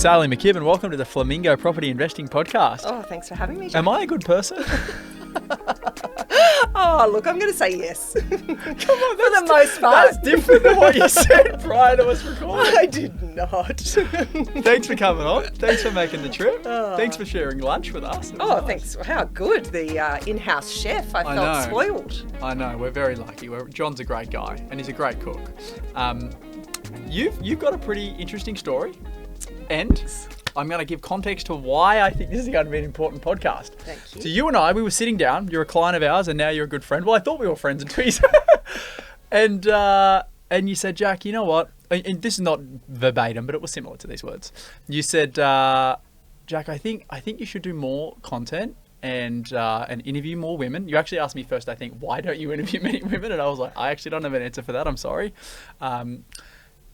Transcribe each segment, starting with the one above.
Sally McKibbin. Welcome to the Flamingo Property Investing Podcast. Oh, thanks for having me, Jack. Am I a good person? Oh, look, I'm going to say yes. Come on, for the most part. That's different than what you said prior to us recording. I did not. Thanks for coming on. Thanks for making the trip. Thanks for sharing lunch with us. Oh, nice. Thanks. How good. The in-house chef. I felt spoiled. I know. We're very lucky. John's a great guy and he's a great cook. You've got a pretty interesting story, and I'm going to give context to why I think this is going to be an important podcast. Thank you. So you and I, we were sitting down. You're a client of ours, and now you're a good friend. Well, I thought we were friends until you said, and you said, Jack, you know what? And this is not verbatim, but it was similar to these words. You said, Jack, I think you should do more content and interview more women. You actually asked me first, I think, why don't you interview many women? And I was like, I actually don't have an answer for that. I'm sorry.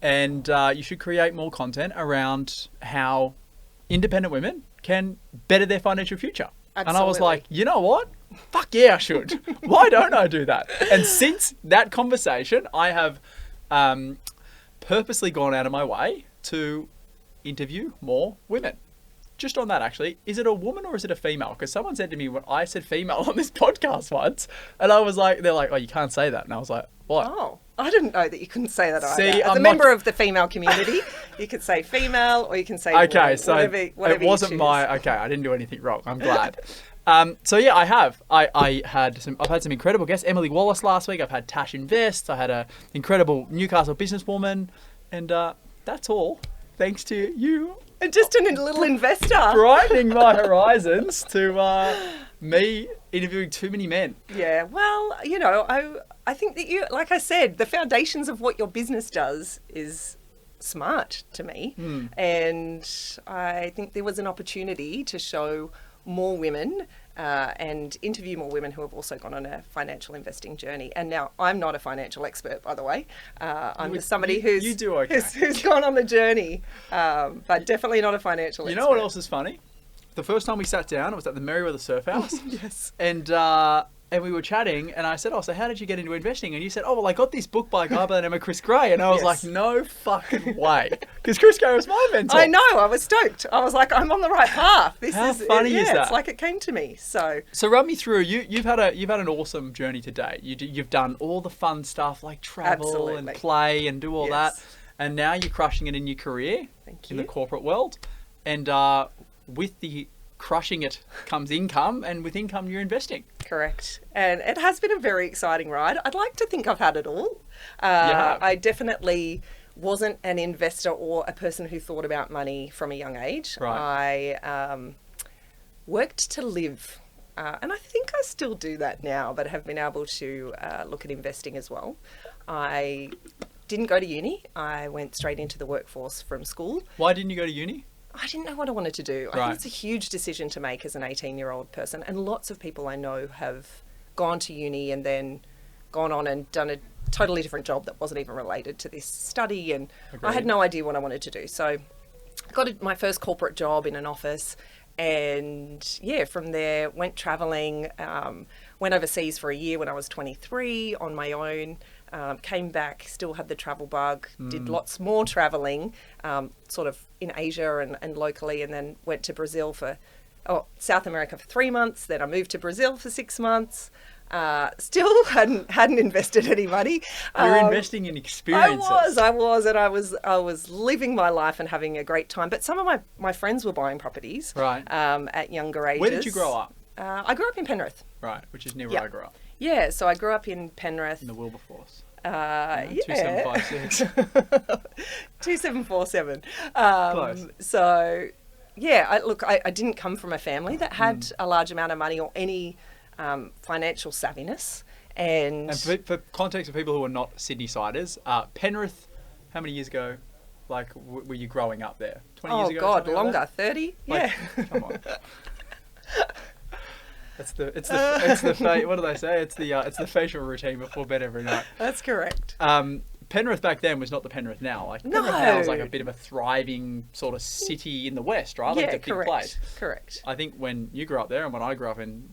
And you should create more content around how independent women can better their financial future. Absolutely. And I was like, you know what? Fuck yeah, I should. Why don't I do that? And since that conversation, I have purposely gone out of my way to interview more women. Just on that, actually, is it a woman or is it a female? Because someone said to me when I said female on this podcast once, and I was like, they're like, oh, you can't say that. And I was like, what? Oh, I didn't know that you couldn't say that either. See, As a member of the female community, you could say female or you can say okay, woman, so whatever it wasn't you choose. okay, I didn't do anything wrong. I'm glad. So yeah, I have. I've had some incredible guests. Emily Wallace last week. I've had Tash Invest. I had an incredible Newcastle businesswoman, and that's all thanks to you. And just a little investor. Brightening my horizons to me interviewing too many men. Yeah, well, you know, I think that you, like I said, the foundations of what your business does is smart to me. And I think there was an opportunity to show more women and interview more women who have also gone on a financial investing journey. And now I'm not a financial expert, by the way. I'm just somebody who's gone on the journey, but definitely not a financial expert. You know what else is funny? The first time we sat down, it was at the Merriweather Surf House. Yes. And we were chatting, and I said, so how did you get into investing? And you said, well, I got this book by a guy by the name of Chris Gray. And I was like, no fucking way. Because Chris Gray was my mentor. I know, I was stoked. I was like, I'm on the right path. How funny is that? It's like it came to me. So run me through, you've had an awesome journey today. You've done all the fun stuff like travel and play and do all that. And now you're crushing it in your career. Thank you. In the corporate world. And with the crushing it comes income, and with income you're investing. Correct. And it has been a very exciting ride. I'd like to think I've had it all. I definitely wasn't an investor or a person who thought about money from a young age. Right. I worked to live. And I think I still do that now, but have been able to look at investing as well. I didn't go to uni. I went straight into the workforce from school. Why didn't you go to uni? I didn't know what I wanted to do. I think it's a huge decision to make as an 18-year-old person. And lots of people I know have gone to uni and then gone on and done a totally different job that wasn't even related to this study. And I had no idea what I wanted to do. So I got my first corporate job in an office. And from there, went traveling, went overseas for a year when I was 23 on my own. Came back, still had the travel bug, did lots more traveling, sort of in Asia and locally, and then went to Brazil South America for 3 months. Then I moved to Brazil for 6 months. Still hadn't invested any money. You're investing in experiences. I was, and I was living my life and having a great time. But some of my friends were buying properties at younger ages. Where did you grow up? I grew up in Penrith. Right, which is near where I grew up. Yeah, so I grew up in Penrith. In the Wilberforce. 2756. 2747. Close. So, I didn't come from a family that had a large amount of money or any financial savviness. And for context of people who are not Sydney-siders, Penrith, how many years ago, were you growing up there? 20 years ago? Oh, God, longer. Like 30? Come on. It's the what do they say? It's the facial routine before bed every night. That's correct. Penrith back then was not the Penrith now. Penrith now is like a bit of a thriving sort of city in the west, right? Like it's a big place. Correct. I think when you grew up there and when I grew up in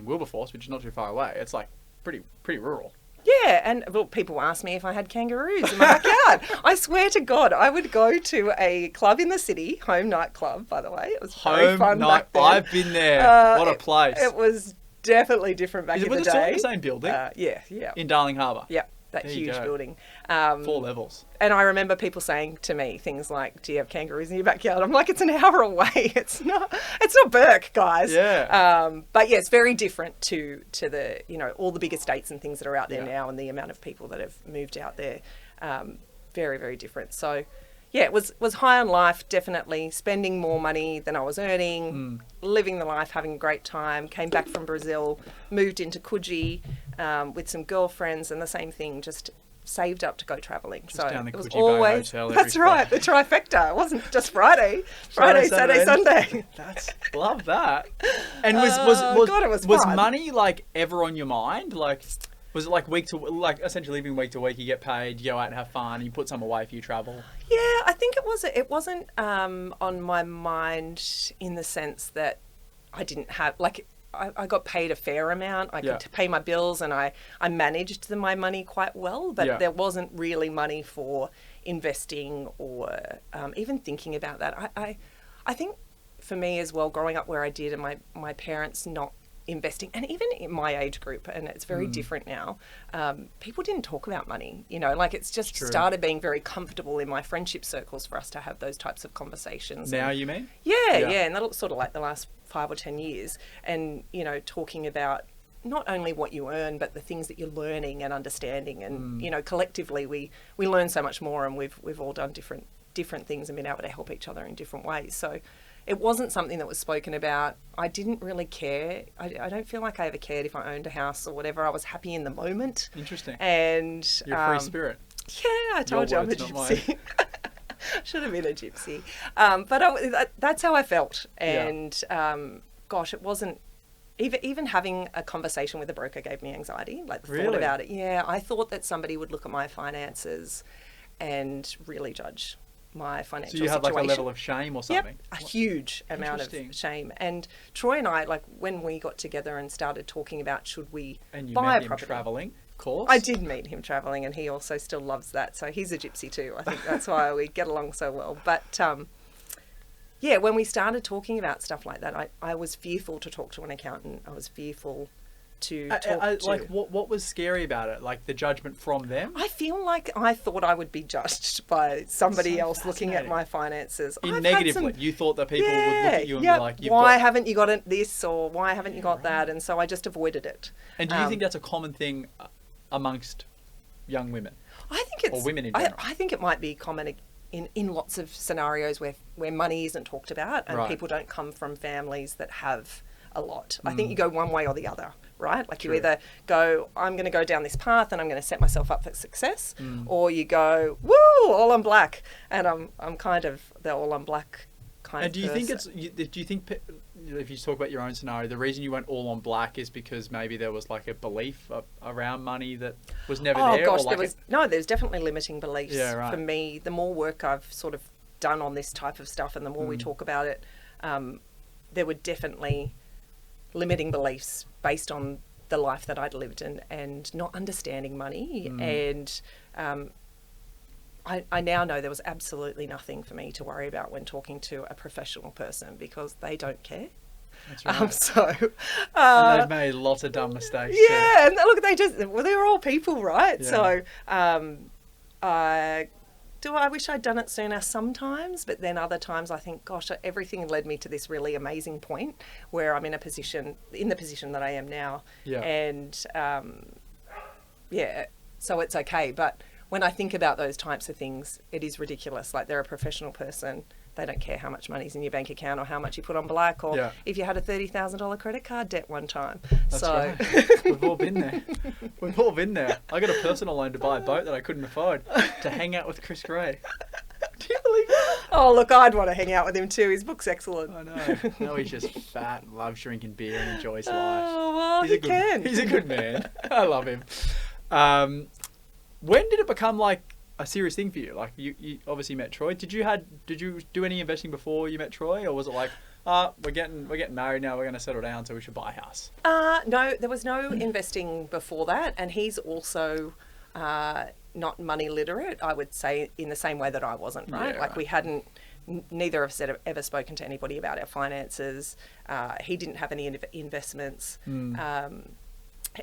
Wilberforce, which is not too far away, it's like pretty rural. Yeah, and well, people ask me if I had kangaroos in my backyard. I swear to God, I would go to a club in the city, home nightclub, by the way. It was very fun back then. I've been there. What a place. It was definitely different back in the day. Was it still in the same building? Yeah. In Darling Harbour? Yeah, that There you huge go. building. 4 levels. And I remember people saying to me things like, "Do you have kangaroos in your backyard?" I'm like, "It's an hour away. It's not Burke, guys." Yeah. But yeah, it's very different to the, you know, all the big estates and things that are out there Yeah. now, and the amount of people that have moved out there. Very, very different. So yeah, it was high on life, definitely spending more money than I was earning, living the life, having a great time. Came back from Brazil, moved into Coogee with some girlfriends, and the same thing, just saved up to go travelling. So down the it was Coogee Bay always Hotel every that's right, the trifecta. It wasn't just Friday, Saturday, Sunday. Love that. And God, it was fun. money like ever on your mind? Like, was it like week to like essentially living week to week? You get paid, you go out and have fun, you put some away for you travel. Yeah, I think it was. It wasn't on my mind in the sense that I didn't have like. I got paid a fair amount. I could pay my bills, and I managed my money quite well. But there wasn't really money for investing or even thinking about that. I think for me as well, growing up where I did, and my parents not investing, and even in my age group, and it's very different now, people didn't talk about money, you know, like it's just started being very comfortable in my friendship circles for us to have those types of conversations. Now, you mean? Yeah, and that's sort of like the last 5 or 10 years, and, you know, talking about not only what you earn, but the things that you're learning and understanding, and, you know, collectively we learn so much more, and we've all done different things and been able to help each other in different ways. So it wasn't something that was spoken about. I didn't really care. I don't feel like I ever cared if I owned a house or whatever. I was happy in the moment. Interesting. And you're a free spirit. Yeah, I told you I'm a gypsy. Should have been a gypsy. But that's how I felt. And gosh, it wasn't even having a conversation with a broker gave me anxiety. Like the thought about it. Yeah, I thought that somebody would look at my finances and really judge my financial situation. So you had like a level of shame or something? Yep, a huge amount of shame. And Troy and I, like when we got together and started talking about should we buy a property. And you met him travelling, of course. I did meet him travelling, and he also still loves that. So he's a gypsy too. I think that's why we get along so well. But yeah, when we started talking about stuff like that, I was fearful to talk to an accountant. I was fearful to talk to. Like, what was scary about it? Like the judgment from them? I feel like I thought I would be judged by somebody else looking at my finances. Negatively. You thought that people would look at you and be like, why haven't you got this, or why haven't you got that? And so I just avoided it. And do you think that's a common thing amongst young women? I think it's... Or women in general? I think it might be common in lots of scenarios where money isn't talked about, and people don't come from families that have a lot. I think you go one way or the other, right? Like you either go, I'm going to go down this path and I'm going to set myself up for success, or you go, woo, all on black, and I'm kind of the all on black kind of person. And do you think if you talk about your own scenario, the reason you went all on black is because maybe there was like a belief around money that was never there? Oh gosh, there's definitely limiting beliefs for me. The more work I've sort of done on this type of stuff, and the more we talk about it, there were definitely limiting beliefs based on the life that I'd lived and not understanding money. And I now know there was absolutely nothing for me to worry about when talking to a professional person, because they don't care. That's right. And they've made lots of dumb mistakes. Yeah, and look, they're all people, right? Yeah. So I wish I'd done it sooner sometimes, but then other times I think, gosh, everything led me to this really amazing point where I'm in the position that I am now. Yeah. And so it's okay. But when I think about those types of things, it is ridiculous. Like, they're a professional person. They don't care how much money's in your bank account or how much you put on black, or if you had a $30,000 credit card debt one time. That's right. We've all been there. I got a personal loan to buy a boat that I couldn't afford to hang out with Chris Gray. Do you believe that? Oh, look, I'd want to hang out with him too. His book's excellent. I know. No, he's just fat and loves drinking beer and enjoys life. Oh, well, he can. He's a good man. I love him. When did it become like a serious thing for you? Like, you obviously met Troy. Did you do any investing before you met Troy, or was it like we're getting married now. We're going to settle down, so we should buy a house. No, there was no investing before that, and he's also not money literate, I would say, in the same way that I wasn't, right? Yeah, like right. we hadn't, neither of us had ever spoken to anybody about our finances. He didn't have any investments.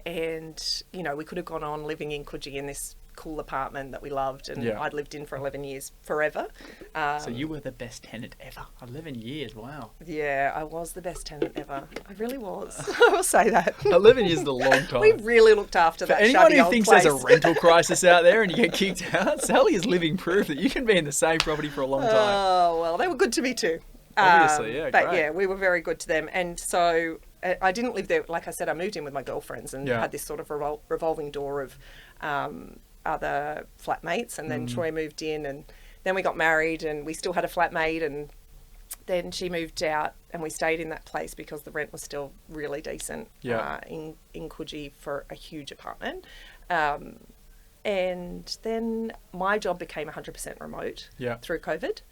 And, you know, we could have gone on living in Coogee in this cool apartment that we loved, and I'd lived in for 11 years, forever. So you were the best tenant ever. 11 years, wow. Yeah, I was the best tenant ever. I really was. I will say that. 11 years is a long time. We really looked after For that anyone shabby who old thinks place. there's a rental crisis out there and you get kicked out, Sally is living proof that you can be in the same property for a long time. Oh, well, they were good to me too. Obviously, yeah, But great. yeah, we were very good to them. And so I didn't live there. Like I said, I moved in with my girlfriends and had this sort of revolving door of other flatmates. And then Troy moved in, and then we got married, and we still had a flatmate. And then she moved out, and we stayed in that place because the rent was still really decent in Coogee for a huge apartment. And then my job became 100% remote through COVID.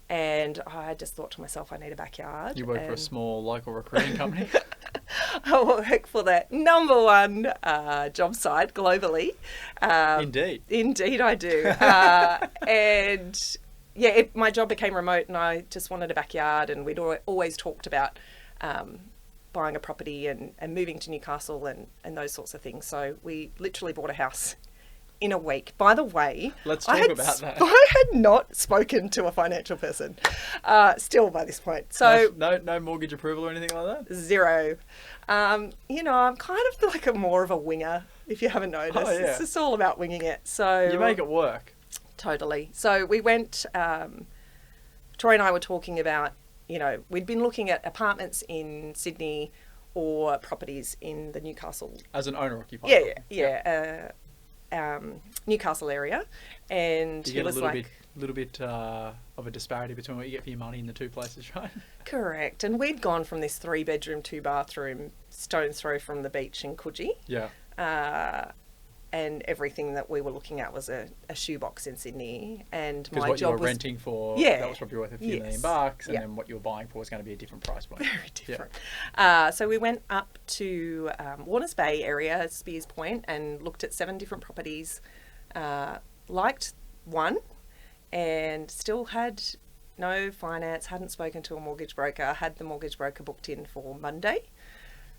And I just thought to myself, I need a backyard. You work for a small local recruiting company? I work for the number one job site globally. Indeed I do. And yeah, my job became remote, and I just wanted a backyard, and we'd always talked about buying a property and moving to Newcastle and those sorts of things. So we literally bought a house in a week. By the way, let's talk about that. I had not spoken to a financial person still by this point. So no mortgage approval or anything like that? Zero. You know, I'm kind of like more of a winger, if you haven't noticed. Oh, yeah. It's just all about winging it. So you make it work. Totally. So we went, Troy and I were talking about, you know, we'd been looking at apartments in Sydney or properties in the Newcastle. As an owner-occupied? Yeah. Newcastle area, and you get a little bit of a disparity between what you get for your money in the two places, right? Correct. And we'd gone from this 3-bedroom, 2-bathroom, stone's throw from the beach in Coogee. Yeah. And everything that we were looking at was a shoebox in Sydney. And because my what job you were was renting for, Yeah. that was probably worth a few million bucks, and then what you were buying for was going to be a different price point. Very different. So we went up to Warners Bay area, Spears Point, and looked at 7 different properties. Liked one, and still had no finance, hadn't spoken to a mortgage broker, had the mortgage broker booked in for Monday.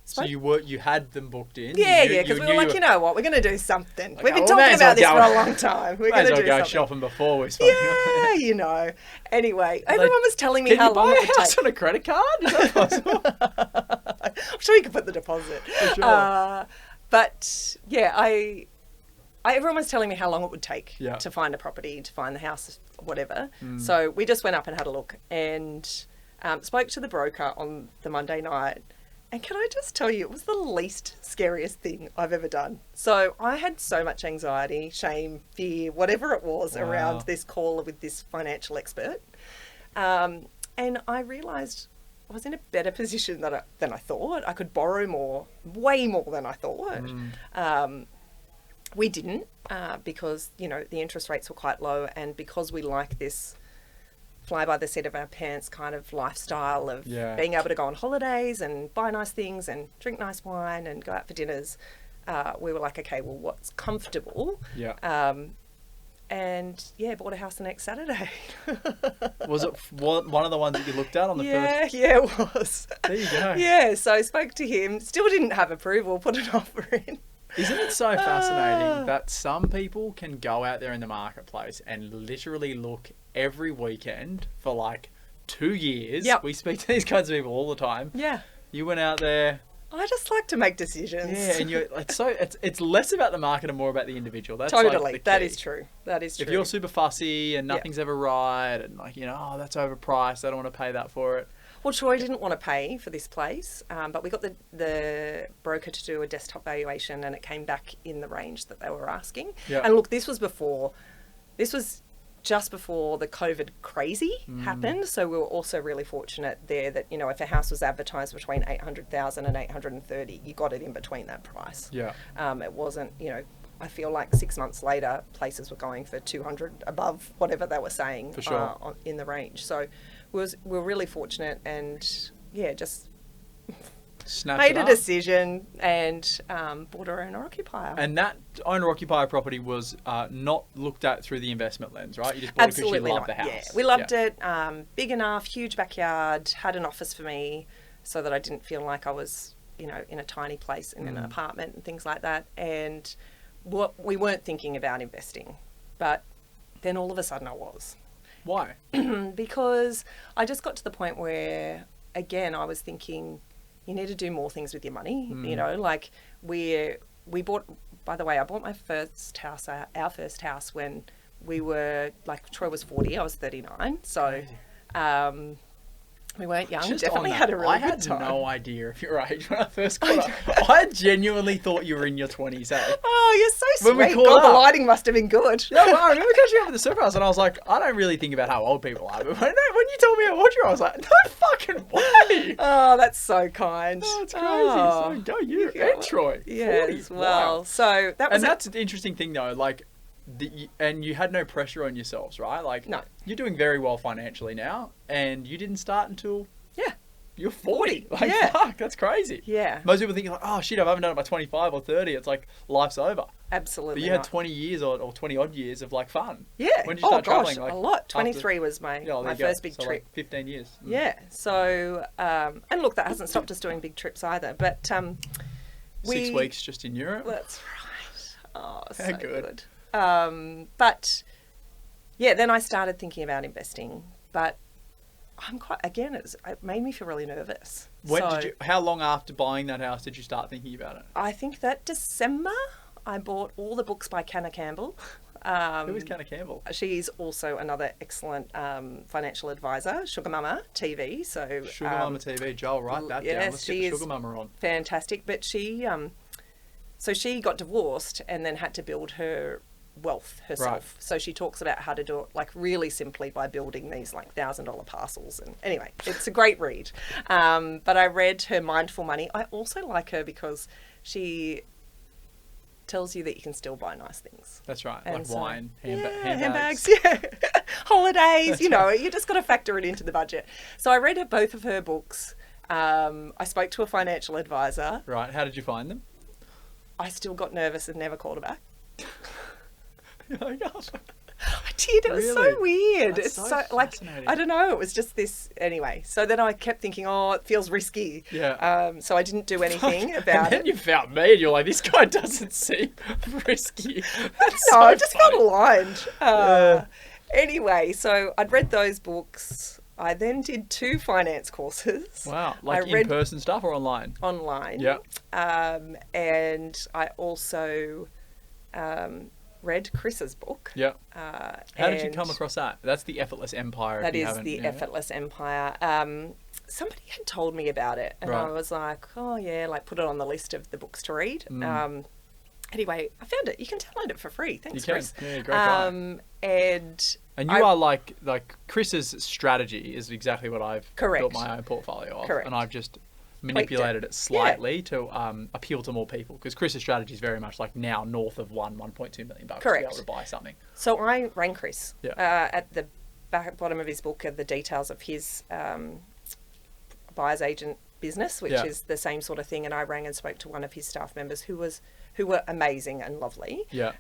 So you had them booked in? Yeah, because we were like, you know what, we're going to do something. Like, We've been talking about this for a long time. We're going to do go something. shopping before we spoke. Yeah, you know. Anyway, everyone was telling me how long it would Can you buy a house take. on a credit card? Is that possible? I'm sure you can put the deposit. For sure. But yeah, everyone was telling me how long it would take Yeah. to find a property, to find the house, whatever. So we just went up and had a look, and spoke to the broker on the Monday night. And can I just tell you, it was the least scariest thing I've ever done. So I had so much anxiety, shame, fear, whatever it was around this call with this financial expert. And I realised I was in a better position than I thought. I could borrow more, way more than I thought. We didn't because, you know, the interest rates were quite low, and because we like this fly by the seat of our pants kind of lifestyle of being able to go on holidays and buy nice things and drink nice wine and go out for dinners, we were like, okay, well, what's comfortable? And bought a house the next Saturday. Was it one of the ones that you looked at on the first? Yeah, it was. There you go. Yeah, so I spoke to him, still didn't have approval, put an offer in. Isn't it so fascinating that some people can go out there in the marketplace and literally look every weekend for like 2 years? Yep. We speak to these kinds of people all the time. Yeah. You went out there. I just like to make decisions. Yeah, and it's less about the market and more about the individual. That's totally. like the That key. is true. That is true. If you're super fussy and nothing's ever right, and like, you know, oh, that's overpriced, I don't want to pay that for it. Well, Troy didn't want to pay for this place, but we got the broker to do a desktop valuation, and it came back in the range that they were asking. Yeah. And look, this was just before the COVID crazy happened. So we were also really fortunate there that, you know, if a house was advertised between 800,000 and 830, you got it in between that price. Yeah. It wasn't, you know, I feel like 6 months later, places were going for 200 above whatever they were saying For sure. in the range. So we're really fortunate, and just Snapped made it a up. decision and bought our owner occupier. And that owner-occupier property was not looked at through the investment lens, right? You just bought Absolutely it because you loved not. the house. Yeah, we loved it. Big enough, huge backyard, had an office for me, so that I didn't feel like I was, in a tiny place in an apartment and things like that. And we weren't thinking about investing, but then all of a sudden I was. Why? Because I just got to the point where, again, I was thinking, you need to do more things with your money. Like we bought, by the way, I bought my first house, our first house, when we were, like, Troy was 40, I was 39. So we weren't young. Just Definitely on had that, a really I good had time. no idea of your age when I first got up. I genuinely thought you were in your 20s, eh? Oh, you're so When we sweet. caught God, the up. lighting must have been good. Yeah, well, I remember catching up at the surf house, and I was like, I don't really think about how old people are. But when you told me how old you were, I was like, no fucking way. Oh, that's so kind. Oh, it's crazy. Oh. So go you Yeah. and Troy. Yes, 40. well, Wow. so that was And that's an interesting thing, though. Like, and you had no pressure on yourselves, right? Like, No. You're doing very well financially now, and you didn't start until you're 40. Like, Yeah. fuck, that's crazy. Yeah. Most people think, like, oh shit, if I haven't done it by 25 or 30, it's like life's over. Absolutely. But you had not. 20 years or 20 odd years of like fun. Yeah. When did you start gosh, traveling? Like, a lot. 23 after- was my Yeah, there my you go. first big So, trip. Like 15 years. Yeah. So, and look, that hasn't stopped us doing big trips either. But 6 weeks just in Europe. That's right. Oh, so How good. good. But yeah, then I started thinking about investing. But I'm quite, again, it made me feel really nervous. How long after buying that house did you start thinking about it? I think that December, I bought all the books by Canna Campbell. Who is Canna Campbell? She's also another excellent financial advisor, Sugar Mama TV. So Sugar Mama TV. Joel, write that down. Let's get the Sugar Mama on. Fantastic. But she, so she got divorced and then had to build her wealth herself. Right. So she talks about how to do it, like, really simply by building these like $1,000 parcels. And anyway, it's a great read. But I read her Mindful Money. I also like her because she tells you that you can still buy nice things. That's right. And Like so- wine, handbags, yeah. Holidays, That's you know, right. you just got to factor it into the budget. So I read both of her books. I spoke to a financial advisor. Right. How did you find them? I still got nervous and never called her back. Like, oh, I did. It was Really? so weird. That's It's so so like, fascinating. I don't know. It was just this anyway. So then I kept thinking, oh, it feels risky. Yeah. So I didn't do anything and about then it. you found me and you're like, this guy doesn't seem risky. That's No, so I just funny. felt aligned. Yeah. Anyway, so I'd read those books. I then did 2 finance courses. Wow. Like I read in-person stuff or online? online. Yeah. And I also read Chris's book. Yeah. How did you and come across that? That's The Effortless Empire. That if you is haven't- The yeah. Effortless Empire. Somebody had told me about it, and I Right. was like, oh yeah, like put it on the list of the books to read. Mm. Anyway, I found it. You can download it for free. You Thanks, can. Chris. Yeah, great guy. And you are like Chris's strategy is exactly what I've Correct. built my own portfolio of. Correct. And I've just manipulated it slightly to appeal to more people, because Chris's strategy is very much like now north of $1.2 million to be Correct. able to buy something. so I rang Chris. Yeah. At the bottom of his book are the details of his buyer's agent business, which Yeah. is the same sort of thing. And I rang and spoke to one of his staff members who were amazing and lovely. Yeah.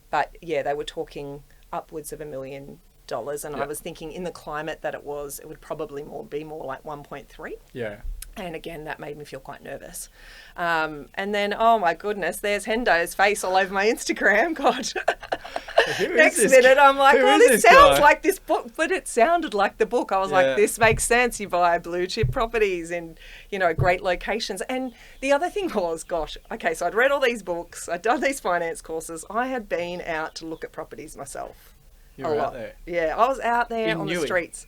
But yeah, they were talking upwards of $1 million. And Yeah. I was thinking, in the climate that it would probably be more like 1.3. Yeah. And again, that made me feel quite nervous. And then, oh my goodness, there's Hendo's face all over my Instagram. God. Who is Next this minute, guy? I'm like, Who oh, is this this sounds guy? like this book, but it sounded like the book. I was Yeah. like, this makes sense. You buy blue chip properties in, great locations. And the other thing was, gosh, okay, so I'd read all these books, I'd done these finance courses, I had been out to look at properties myself. You were out there. Yeah, I was out there In on Newey. the streets.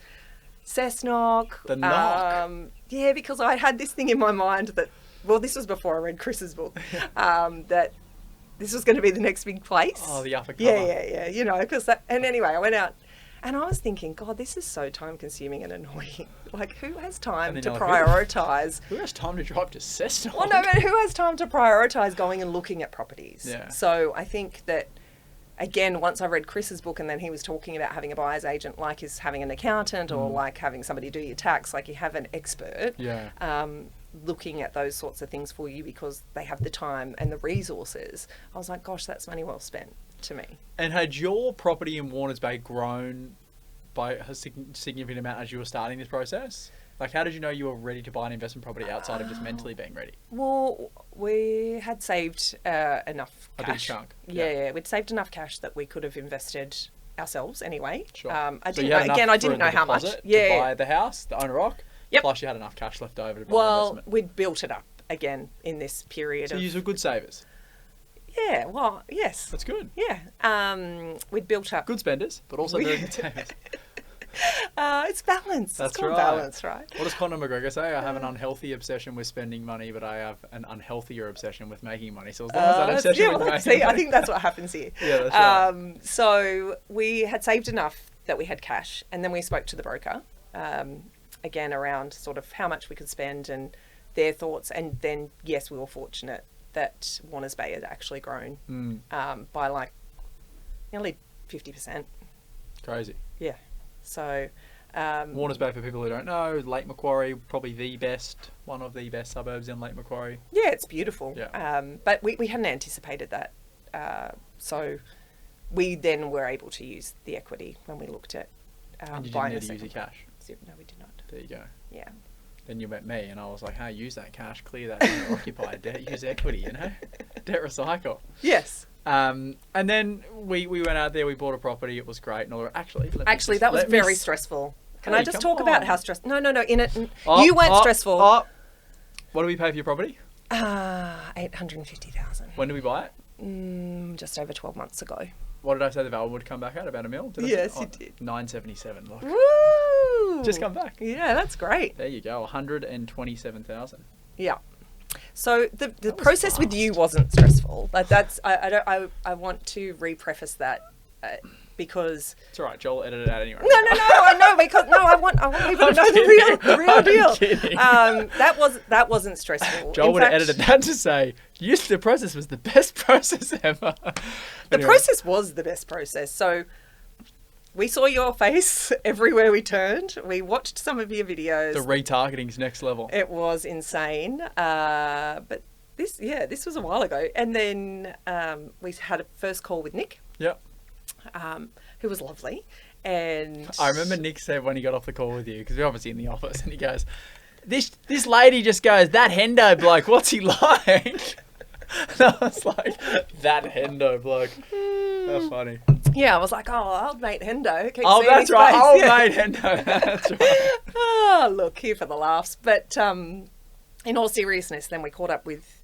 Cessnock. The knock. Yeah, because I had this thing in my mind that, well, this was before I read Chris's book, that this was going to be the next big place. Oh, the upper cover. Yeah. Because that. And anyway, I went out, and I was thinking, God, this is so time-consuming and annoying. Like, who has time And to then you're like, prioritise? Who has time to drive to Cessnock? Well, no, but who has time to prioritise going and looking at properties? Yeah. So I think that again, once I read Chris's book and then he was talking about having a buyer's agent like is having an accountant or like having somebody do your tax, like you have an expert looking at those sorts of things for you because they have the time and the resources. I was like, gosh, that's money well spent to me. And had your property in Warners Bay grown by a significant amount as you were starting this process? Like, how did you know you were ready to buy an investment property outside of just mentally being ready? Well, we had saved enough cash. A big chunk. Yeah, we'd saved enough cash that we could have invested ourselves anyway. Sure. I didn't know how much. To buy the house, the owner rock. Yep. Plus, you had enough cash left over to buy an investment. We'd built it up again in this period. So you were good savers. Yeah, well, yes. That's good. Yeah. We'd built up. Good spenders, but also very good savers. It's balance. That's it's called right. Balance, right? What does Conor McGregor say? I have an unhealthy obsession with spending money, but I have an unhealthier obsession with making money. So as long as that obsession with making money... I think that's what happens here. Yeah, that's right. So we had saved enough that we had cash, and then we spoke to the broker, again, around sort of how much we could spend and their thoughts. And then, yes, we were fortunate that Warners Bay had actually grown by like nearly 50%. Crazy. Yeah. So... Warners Bay, for people who don't know, Lake Macquarie, probably one of the best suburbs in Lake Macquarie. Yeah, it's beautiful. Yeah. But we hadn't anticipated that. So we then were able to use the equity when we looked at and you buying didn't need to use your cash? No, we did not. There you go. Yeah. Then you met me and I was like, hey, use that cash, clear that occupied debt, use equity, debt recycle. Yes. And then we went out there, we bought a property, it was great. No, actually, that was very stressful. Can I just talk about how stressful? No. You weren't stressful. What do we pay for your property? $850,000. When did we buy it? Just over 12 months ago. What did I say the value would come back at? About $1 million? Yes, you did. 977. Look. Woo! Just come back. Yeah, that's great. There you go. 127,000. Yeah. So the process with you wasn't stressful. Like I want to re-preface that because it's all right. Joel edited it out anyway. No. I know because I want people to know the real deal. Kidding. That wasn't stressful. Joel would have edited that to say, "Yes, the process was the best process ever." The process was the best process. So we saw your face everywhere we turned. We watched some of your videos. The retargeting's next level. It was insane. But this was a while ago. And then we had a first call with Nick. Yep. Who was lovely. And I remember Nick said when he got off the call with you, because we're obviously in the office, and he goes, this lady just goes, that Hendo bloke, what's he like? And I was like, that Hendo bloke. How funny. Yeah, I was like, old mate Hendo. That's right. Old mate Hendo. That's right. Look, here for the laughs. But in all seriousness, then we caught up with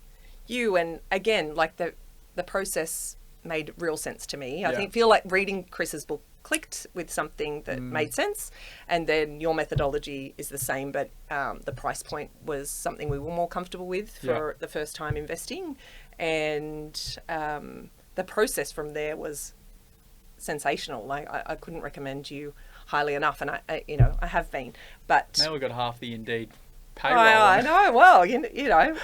you. And again, like the process made real sense to me. I feel like reading Chris's book clicked with something that made sense. And then your methodology is the same, but the price point was something we were more comfortable with for the first time investing. And the process from there was sensational. Like I couldn't recommend you highly enough, and I have been. But now we've got half the Indeed payroll. I know. Well, you know.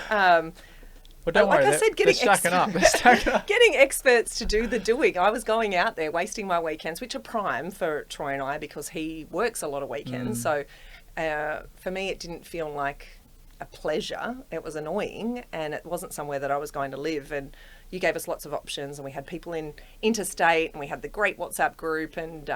But don't worry, I said, they're stacking up. They're stacking up. Getting experts to do the doing. I was going out there, wasting my weekends, which are prime for Troy and I because he works a lot of weekends. So for me, it didn't feel like a pleasure. It was annoying, and it wasn't somewhere that I was going to live. And you gave us lots of options, and we had people in interstate, and we had the great WhatsApp group, and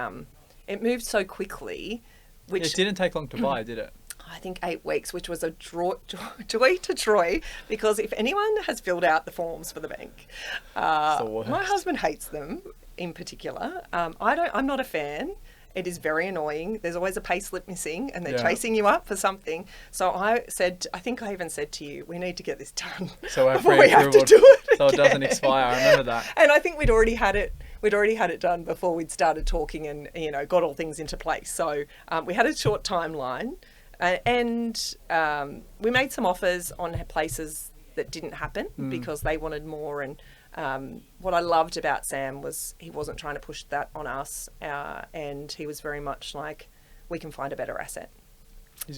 it moved so quickly. Which it didn't take long to buy, did it? I think 8 weeks, which was a joy to Troy, because if anyone has filled out the forms for the bank, my husband hates them in particular. I'm not a fan. It is very annoying. There's always a pay slip missing and they're chasing you up for something. So I think I even said to you, we need to get this done. So we have to do it so it doesn't expire. I remember that. And I think we'd already had it done before we'd started talking and, got all things into place. So we had a short timeline and we made some offers on places that didn't happen because they wanted more. And what I loved about Sam was he wasn't trying to push that on us, and he was very much like, we can find a better asset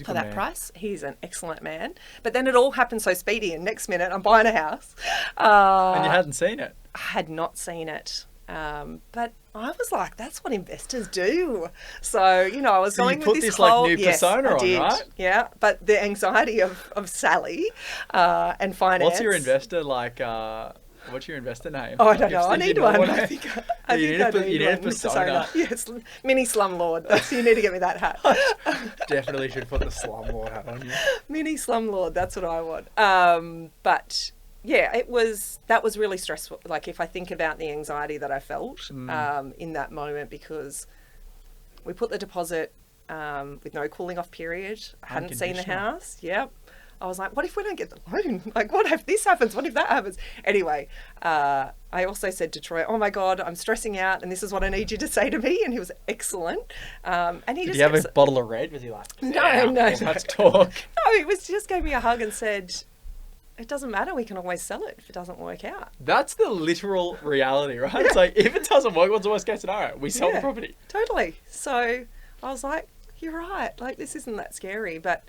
for that price. He's an excellent man. But then it all happened so speedy, and next minute I'm buying a house. And you hadn't seen it? I had not seen it. But I was like, that's what investors do. So, you know, I was going with this like whole... new persona on, right? Yeah, but the anxiety of Sally and finance... What's your investor like... What's your investor name? Oh, I don't know. I need one. I think I you need a persona. Yes, mini slumlord. You need to get me that hat. Definitely should put the slumlord hat on you. Mini slumlord. That's what I want. But yeah, that was really stressful. Like if I think about the anxiety that I felt in that moment, because we put the deposit with no cooling off period. I hadn't seen the house. Yep. I was like, what if we don't get the loan? Like, what if this happens? What if that happens? Anyway, I also said to Troy, oh my God, I'm stressing out and this is what I need you to say to me. And he was excellent. And he Did he have a bottle of red? Was he like, no. Let's talk. No, he just gave me a hug and said, it doesn't matter. We can always sell it if it doesn't work out. That's the literal reality, right? Yeah. It's like, if it doesn't work, what's the worst case scenario? We sell the property. Totally. So I was like, you're right. Like, this isn't that scary. But,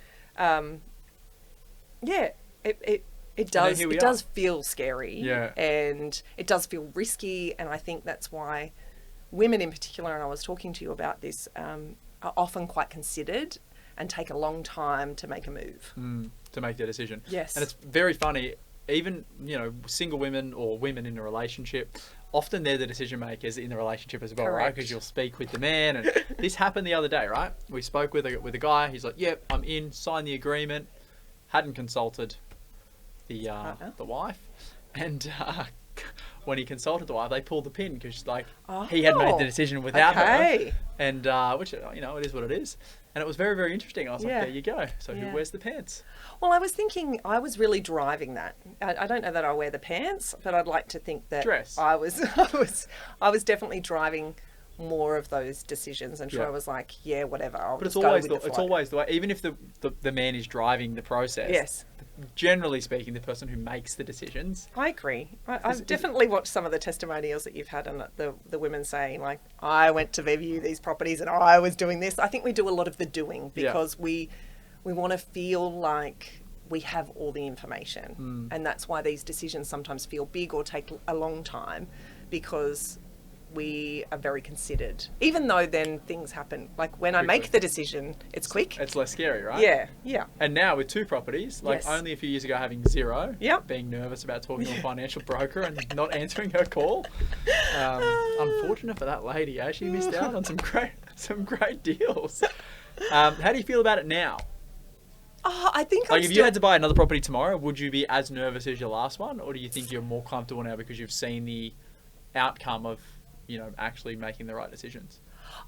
yeah, it does feel scary, and it does feel risky, and I think that's why women in particular, and I was talking to you about this, are often quite considered and take a long time to make a move. To make their decision. Yes. And it's very funny, even, you know, single women or women in a relationship, often they're the decision makers in the relationship as well, Correct. right? Because you'll speak with the man, and this happened the other day, right? We spoke with a guy, he's like, yep, I'm in, sign the agreement. Hadn't consulted the wife, and when he consulted the wife, they pulled the pin because he had made the decision without her, and which, you know, it is what it is, and it was very, very interesting. I was like, there you go. So who wears the pants? Well, I was thinking I was really driving that. I don't know that I wear the pants, but I'd like to think that I was definitely driving more of those decisions, and Troy was like, yeah, whatever, but it's always the way, even if the man is driving the process, generally speaking, the person who makes the decisions. I agree. I've definitely watched some of the testimonials that you've had, and the women saying, like, I went to view these properties and I was doing this. I think we do a lot of the doing because we want to feel like we have all the information, and that's why these decisions sometimes feel big or take a long time, because we are very considered, even though then things happen. Like when I make the decision, it's quick. It's less scary, right? Yeah. And now with 2 properties, like only a few years ago having 0, being nervous about talking to a financial broker and not answering her call. Unfortunate for that lady, she missed out on some great deals. How do you feel about it now? Oh, I think if you had to buy another property tomorrow, would you be as nervous as your last one, or do you think you're more comfortable now because you've seen the outcome of, you know, actually making the right decisions?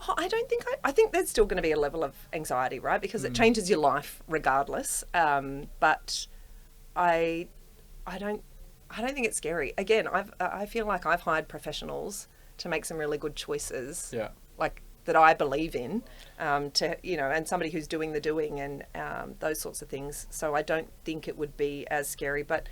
Oh, I think there's still going to be a level of anxiety, right? Because it changes your life regardless. But I don't think it's scary. Again, I feel like I've hired professionals to make some really good choices. Yeah. Like that I believe in, to, you know, and somebody who's doing the doing and those sorts of things. So I don't think it would be as scary, but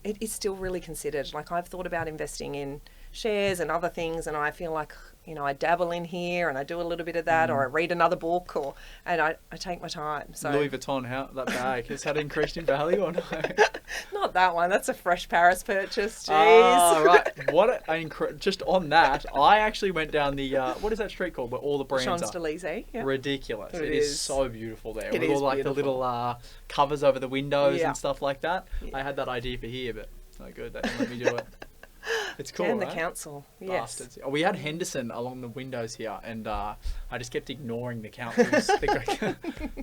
it is still really considered. Like I've thought about investing in shares and other things, and I feel like, you know, I dabble in here and I do a little bit of that, or I read another book, and I take my time. So Louis Vuitton, how that bag has that increased in value or no? Not that one. That's a fresh Paris purchase. Jeez. Oh, right. Just on that, I actually went down the what is that street called where all the brands Champs-Élysées. are? Ridiculous. It is so beautiful there. It with is all like beautiful. the little covers over the windows and stuff like that. Yeah. I had that idea for here, but no good. They didn't let me do it. It's cool, and right? the council, Bastards. We had Henderson along the windows here, and I just kept ignoring the councils.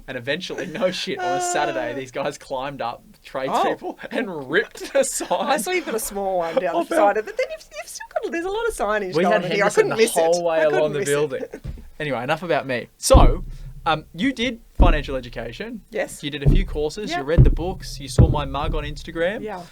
And eventually, no shit, on a Saturday, these guys climbed up, tradespeople, and ripped the sign. I saw you've got a small one down the side of it, but then you've still got, there's a lot of signage we going had on here. I Henderson couldn't miss the whole way along the building. Anyway, enough about me. So, you did financial education. Yes. You did a few courses. You read the books. You saw my mug on Instagram. Yeah.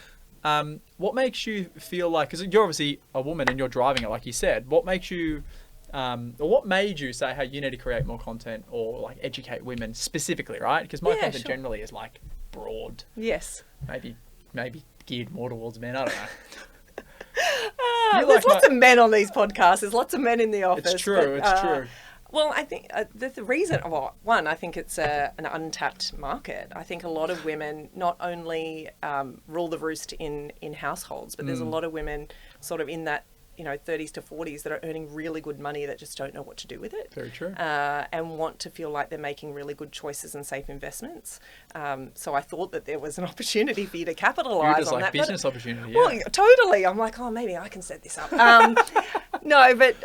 What makes you feel like, because you're obviously a woman and you're driving it, like you said, what makes you, or what made you say, hey, you need to create more content or like educate women specifically, right? Because my content generally is like broad. Yes. Maybe geared more towards men. I don't know. There's lots of men on these podcasts. There's lots of men in the office. It's true. It's true. Well, I think the reason, one, I think it's an untapped market. I think a lot of women not only rule the roost in households, but there's a lot of women sort of in that 30s to 40s that are earning really good money that just don't know what to do with it. Very true. And want to feel like they're making really good choices and safe investments. So I thought that there was an opportunity for you to capitalise on that. Business opportunity. Well, totally. I'm like, oh, maybe I can set this up. No, but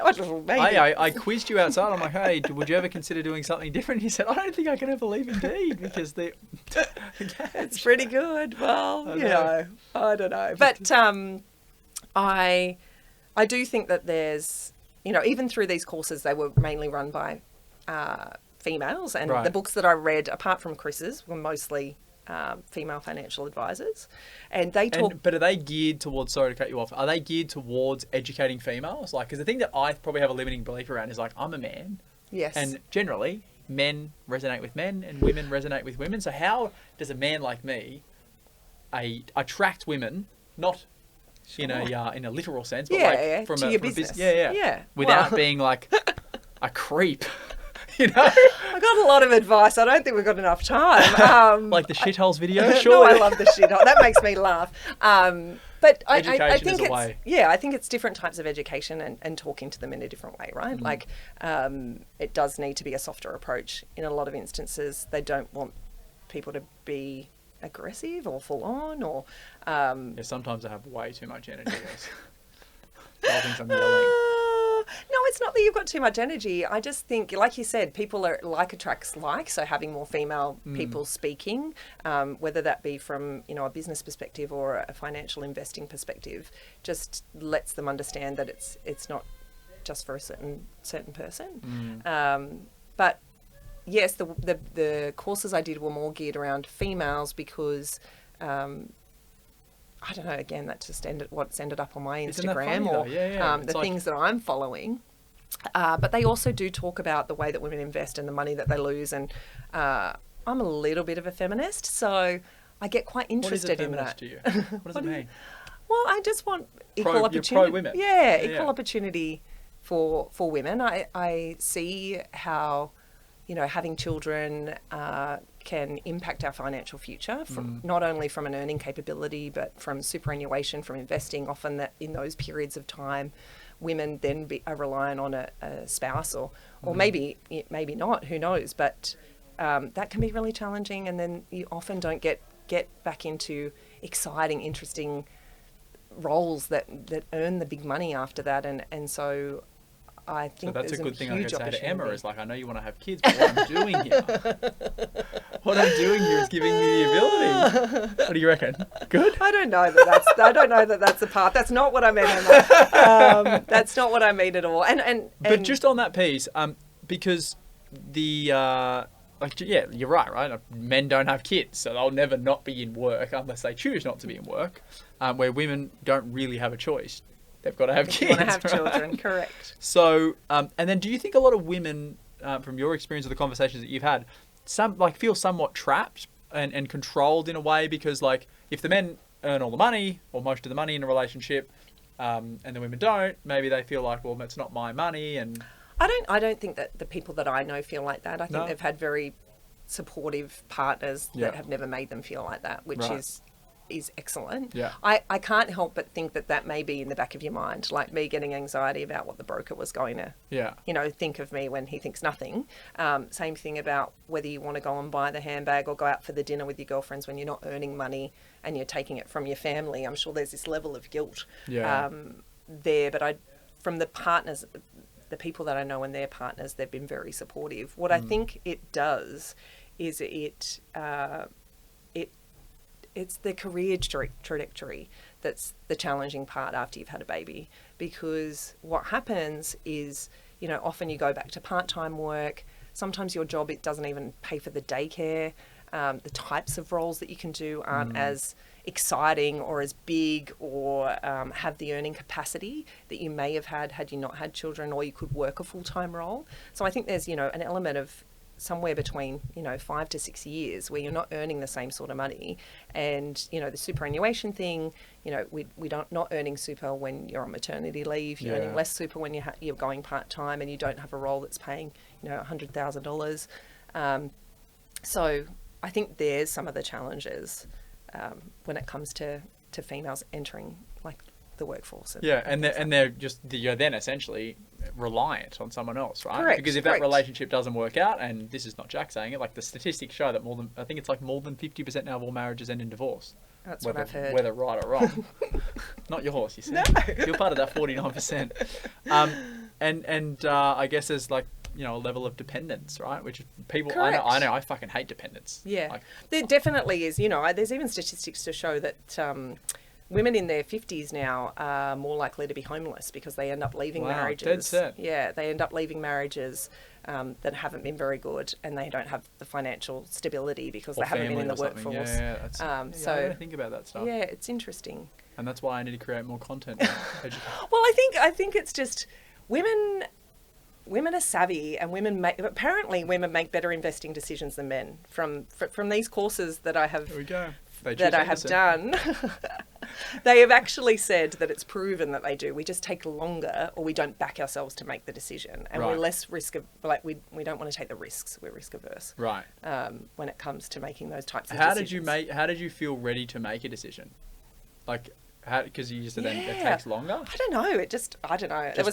maybe. I quizzed you outside. I'm like, hey, would you ever consider doing something different? He said, I don't think I can ever leave Indeed because they. It's pretty good. Well, I don't know. But I do think that there's, even through these courses, they were mainly run by females, and the books that I read, apart from Chris's, were mostly female financial advisors, and they talk. But are they geared towards? Sorry to cut you off. Are they geared towards educating females? Like, because the thing that I probably have a limiting belief around is like, I'm a man. Yes. And generally, men resonate with men, and women resonate with women. So how does a man like me attract women? Not in a literal sense, but from a business. Without being like a creep. I got a lot of advice. I don't think we've got enough time. Like the shitholes video? No, I love the shithole. That makes me laugh. But I think is a way. I think it's different types of education and talking to them in a different way, right? Mm-hmm. Like it does need to be a softer approach. In a lot of instances, they don't want people to be aggressive or full on or... sometimes I have way too much energy. I think I'm yelling. No, it's not that you've got too much energy. I just think, like you said, people are like attracts like. So having more female people speaking, whether that be from a business perspective or a financial investing perspective, just lets them understand that it's not just for a certain person. But yes, the courses I did were more geared around females because. I don't know, again, that's just what's ended up on my Instagram or the things that I'm following. But they also do talk about the way that women invest and the money that they lose. And I'm a little bit of a feminist, so I get quite interested in that. What is a feminist to you? What does it mean? Well, I just want equal opportunity. You're pro-women. Equal opportunity for women. I see how, having children can impact our financial future, not only from an earning capability, but from superannuation, from investing. Often that in those periods of time, women then are relying on a spouse or maybe not, who knows. But that can be really challenging, and then you often don't get back into exciting, interesting roles that earn the big money after that. And so I think that's a good thing I could say to Emma is like, I know you want to have kids, but what I'm doing here is giving you the ability. What do you reckon? Good? I don't know that that's the part. That's not what I meant, Emma. That's not what I mean at all. But just on that piece, because you're right? Men don't have kids, so they'll never not be in work unless they choose not to be in work, where women don't really have a choice. They've got to have kids. You want to have children, correct. So, and then do you think a lot of women, from your experience of the conversations that you've had, feel somewhat trapped and controlled in a way because, like, if the men earn all the money or most of the money in a relationship, and the women don't, maybe they feel like, well, it's not my money. And I don't think that the people that I know feel like that. I think they've had very supportive partners that have never made them feel like that, which is excellent. Yeah. I can't help but think that may be in the back of your mind, like me getting anxiety about what the broker was going to, think of me when he thinks nothing. Same thing about whether you want to go and buy the handbag or go out for the dinner with your girlfriends when you're not earning money and you're taking it from your family. I'm sure there's this level of guilt there, but from the partners, the people that I know and their partners, they've been very supportive. What I think it does is it's the career trajectory that's the challenging part after you've had a baby, because what happens is, often you go back to part-time work. Sometimes your job, it doesn't even pay for the daycare. The types of roles that you can do aren't as exciting or as big or have the earning capacity that you may have had you not had children, or you could work a full-time role. So I think there's, an element of somewhere between 5 to 6 years where you're not earning the same sort of money, and the superannuation thing, we don't not earning super when you're on maternity leave. You're earning less super when you're going part-time and you don't have a role that's paying $100,000. So I think there's some of the challenges when it comes to females entering like the workforce. You're then essentially reliant on someone else, right? Correct, Because if that relationship doesn't work out, and this is not Jack saying it, like the statistics show that more than 50% now of all marriages end in divorce. That's what I've heard. Whether right or wrong. Not your horse, you see. No. You're part of that 49%. I guess there's like, you know, a level of dependence, right? Which people, Correct. I know, I fucking hate dependence. Yeah. Like, there definitely is. You know, there's even statistics to show that women in their 50s now are more likely to be homeless because they end up leaving marriages. Dead set. Yeah, they end up leaving marriages that haven't been very good, and they don't have the financial stability because they haven't been in the workforce. Yeah, I don't think about that stuff. Yeah, it's interesting. And that's why I need to create more content. Well, I think it's just women are savvy, and apparently women make better investing decisions than men. From these courses that I have, Here we go. Done, they have actually said that it's proven that they do. We just take longer, or we don't back ourselves to make the decision, and we're less we don't want to take the risks. We're risk averse. Right. When it comes to making those types of decisions. How did you feel ready to make a decision? Like, because you said then it takes longer? I don't know. I don't know. There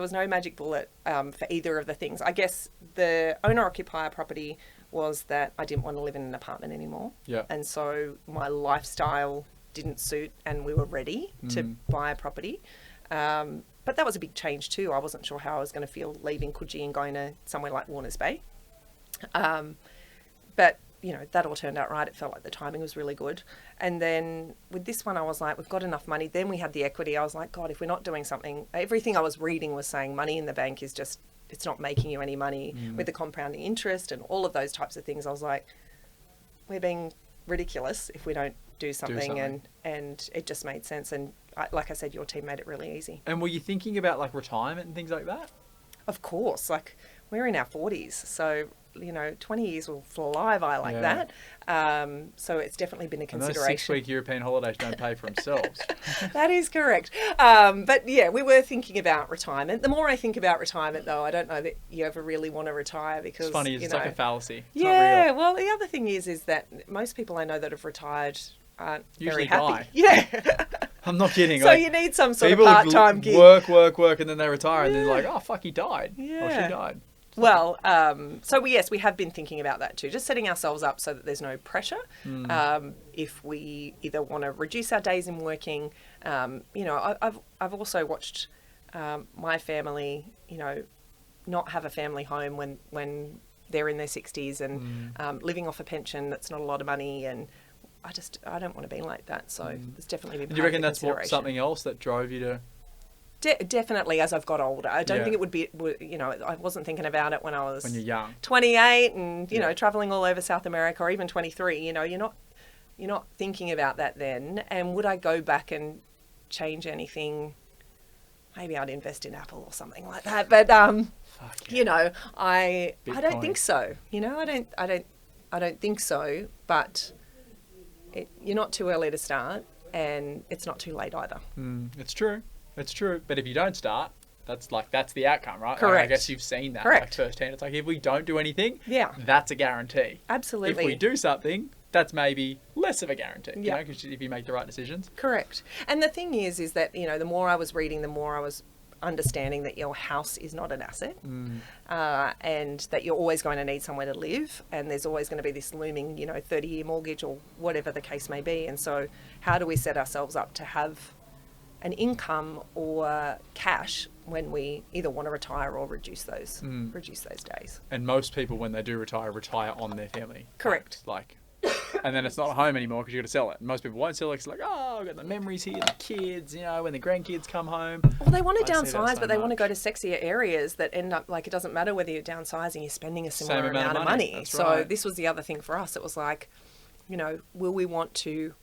was no magic bullet for either of the things. I guess the owner-occupier property was that I didn't want to live in an apartment anymore. Yeah. And so my lifestyle didn't suit, and we were ready to buy a property. But that was a big change too. I wasn't sure how I was going to feel leaving Coogee and going to somewhere like Warners Bay. But you know, that all turned out right. It felt like the timing was really good. And then with this one, I was like, we've got enough money. Then we had the equity. I was like, God, if we're not doing something, everything I was reading was saying money in the bank is just, it's not making you any money with the compounding interest and all of those types of things. I was like, we're being ridiculous if we don't do something. And it just made sense. And like I said, your team made it really easy. And were you thinking about like retirement and things like that? Of course. Like, we're in our 40s. So, you know, 20 years will fly by like that. So it's definitely been a consideration. And those 6-week European holidays don't pay for themselves. That is correct. But yeah, we were thinking about retirement. The more I think about retirement, though, I don't know that you ever really want to retire because, it's funny, it's like a fallacy. It's yeah, not real. well, the other thing is that most people I know that have retired aren't usually very happy. Die. Yeah. I'm not kidding. So like, you need some sort of part-time gig. Work, and then they retire, and they're like, oh, fuck, he died. Yeah. Or she died. Well, so we have been thinking about that too, just setting ourselves up so that there's no pressure. If we either want to reduce our days in working, you know, I've also watched my family, you know, not have a family home when they're in their 60s and living off a pension that's not a lot of money, and I don't want to be like that. So there's definitely been. Do you reckon that's something else that drove you to? Definitely, as I've got older. I don't think it would be, you know, I wasn't thinking about it when I was... When you're young. 28 and, you know, travelling all over South America, or even 23, you know, you're not thinking about that then. And would I go back and change anything? Maybe I'd invest in Apple or something like that. But, you know, I don't think so. You know, I don't think so. But you're not too early to start, and it's not too late either. It's true. It's true, but if you don't start, that's the outcome, right? Correct. Like, I guess you've seen that like firsthand. It's like if we don't do anything, that's a guarantee. Absolutely. If we do something, that's maybe less of a guarantee. You know, 'cause if you make the right decisions. Correct. And the thing is that, you know, the more I was reading, the more I was understanding that your house is not an asset, and that you're always going to need somewhere to live, and there's always going to be this looming, you know, 30-year mortgage or whatever the case may be. And so how do we set ourselves up to have an income or cash when we either want to retire or reduce those days. And most people, when they do retire on their family. Correct. Like, and then it's not a home anymore because you've got to sell it. Most people won't sell it. It's like, oh, I've got the memories here, the kids, you know, when the grandkids come home. Well, they want to downsize, but they want to go to sexier areas that end up, like, it doesn't matter whether you're downsizing, you're spending a similar amount of money. That's so right. This was the other thing for us. It was like, you know, will we want to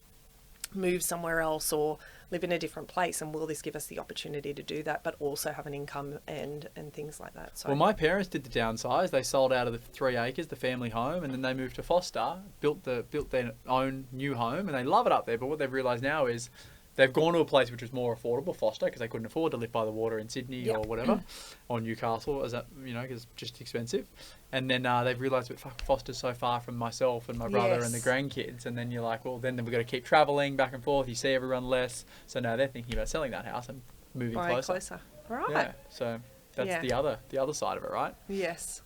move somewhere else or live in a different place, and will this give us the opportunity to do that, but also have an income and things like that? So, well, my parents did the downsize. They sold out of the 3 acres, the family home, and then they moved to Foster, built their own new home, and they love it up there. But what they've realised now is they've gone to a place which was more affordable, Foster, because they couldn't afford to live by the water in Sydney or whatever, or Newcastle, as that, because it's just expensive. And then they've realised that Foster's so far from myself and my brother and the grandkids. And then you're like, well, then we've got to keep travelling back and forth. You see everyone less. So now they're thinking about selling that house and moving closer. Right. Yeah. So that's the other side of it, right? Yes.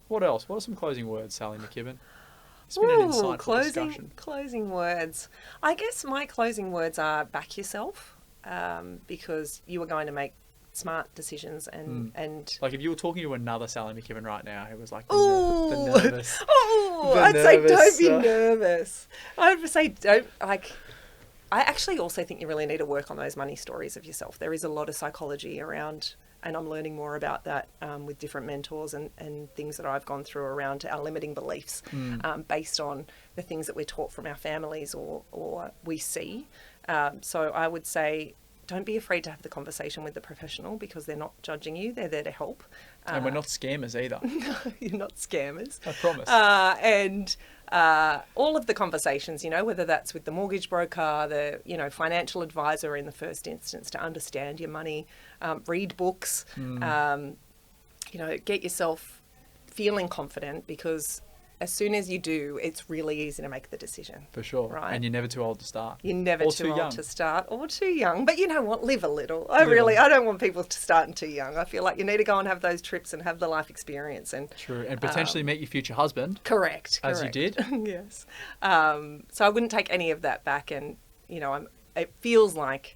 What else? What are some closing words, Sally McKibbin? It's been an insightful discussion. Closing words. I guess my closing words are back yourself, because you are going to make smart decisions and like if you were talking to another Sally McKibbin right now who was like the nervous. I'd say don't be nervous. I would say don't like. I actually also think you really need to work on those money stories of yourself. There is a lot of psychology around. And I'm learning more about that with different mentors and things that I've gone through around our limiting beliefs based on the things that we're taught from our families or we see. So I would say don't be afraid to have the conversation with the professional because they're not judging you. They're there to help. And we're not scammers either. No, you're not scammers. I promise. And all of the conversations, whether that's with the mortgage broker, the, financial advisor in the first instance to understand your money, read books, get yourself feeling confident because as soon as you do, it's really easy to make the decision. For sure. Right. And you're never too old to start. You're never too old to start or too young. But you know what? Live a little. I don't want people to start too young. I feel like you need to go and have those trips and have the life experience. True. And potentially meet your future husband. Correct. As you did. Yes. So I wouldn't take any of that back. And, it feels like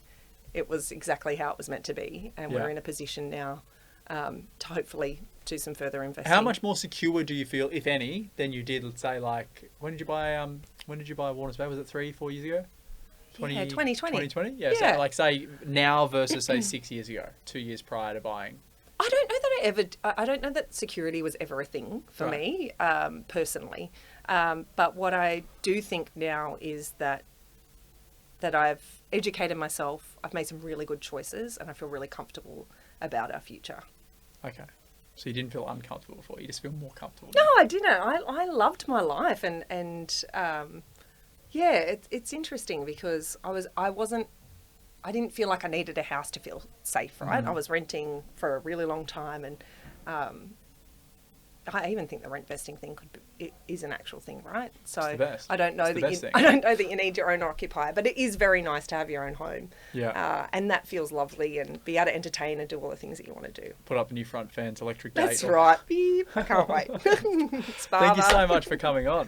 it was exactly how it was meant to be. And we're in a position now to hopefully do some further investing. How much more secure do you feel, if any, than you did, let's say, like, when did you buy Warners Bay? Was it 3-4 years ago? 2020. 2020? Yeah. So, like, say, now versus, say, 6 years ago, 2 years prior to buying. I don't know that security was ever a thing for me, personally. But what I do think now is that I've educated myself, I've made some really good choices, and I feel really comfortable about our future. Okay. So you didn't feel uncomfortable before, you just feel more comfortable now. No, I didn't. I loved my life and it's interesting because I didn't feel like I needed a house to feel safe, right? I was renting for a really long time and I even think the rent vesting thing is an actual thing, right? So it's the best. I don't know that you need your own occupier, but it is very nice to have your own home. Yeah. And that feels lovely and be able to entertain and do all the things that you want to do. Put up a new front fence, electric gate. That's right. Beep. I can't wait. Thank you so much for coming on.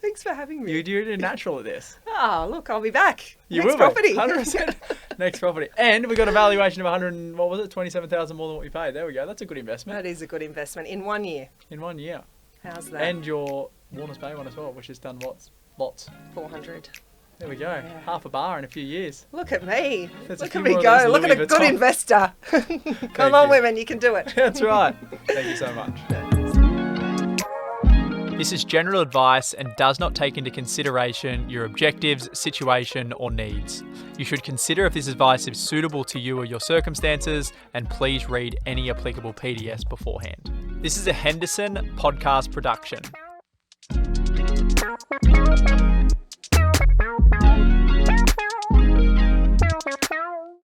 Thanks for having me. You're natural at this. Oh, look, I'll be back. You Next will property. 100%. Next property. And we got a valuation of 27,000 more than what we paid. There we go. That's a good investment. That is a good investment in 1 year. In 1 year. How's that? And your Warners Bay one as well, which has done lots. 400. There we go. Yeah. Half a bar in a few years. Look at me. Look at me go. Look at a good investor. Come on, women, you can do it. That's right. Thank you so much. This is general advice and does not take into consideration your objectives, situation, or needs. You should consider if this advice is suitable to you or your circumstances, and please read any applicable PDS beforehand. This is a Henderson podcast production.